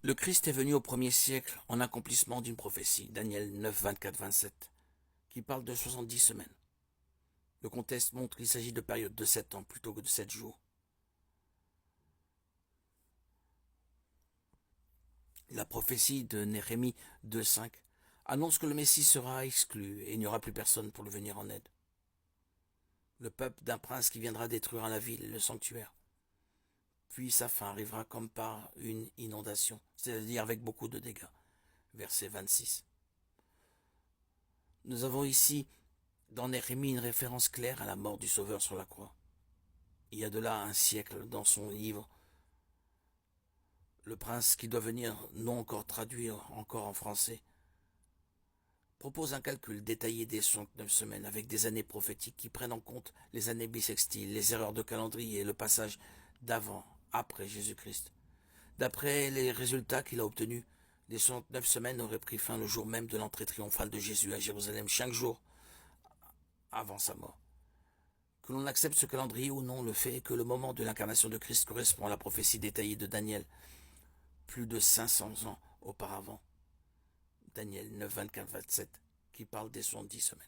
Le Christ est venu au premier siècle en accomplissement d'une prophétie, Daniel 9, 24, 27, qui parle de 70 semaines. Le contexte montre qu'il s'agit de périodes de 7 ans plutôt que de 7 jours. La prophétie de Néhémie 2, 5 annonce que le Messie sera exclu et il n'y aura plus personne pour lui venir en aide. Le peuple d'un prince qui viendra détruire la ville et le sanctuaire. Puis sa fin arrivera comme par une inondation, c'est-à-dire avec beaucoup de dégâts. Verset 26. Nous avons ici dans Néhémie une référence claire à la mort du Sauveur sur la croix. Il y a de là un siècle dans son livre, le prince qui doit venir, non encore traduit encore en français, propose un calcul détaillé des 69 semaines avec des années prophétiques qui prennent en compte les années bissextiles, les erreurs de calendrier et le passage d'avant, après Jésus-Christ. D'après les résultats qu'il a obtenus, les 69 semaines auraient pris fin le jour même de l'entrée triomphale de Jésus à Jérusalem, 5 jours avant sa mort. Que l'on accepte ce calendrier ou non, le fait est que le moment de l'incarnation de Christ correspond à la prophétie détaillée de Daniel, plus de 500 ans auparavant. Daniel 9, 24, 27, qui parle des 70 semaines.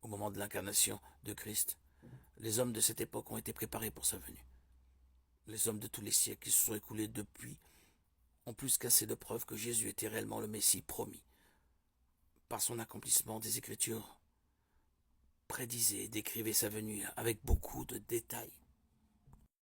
Au moment de l'incarnation de Christ, les hommes de cette époque ont été préparés pour sa venue. Les hommes de tous les siècles qui se sont écoulés depuis ont plus qu'assez de preuves que Jésus était réellement le Messie promis. Par son accomplissement, des Écritures prédisaient et décrivaient sa venue avec beaucoup de détails.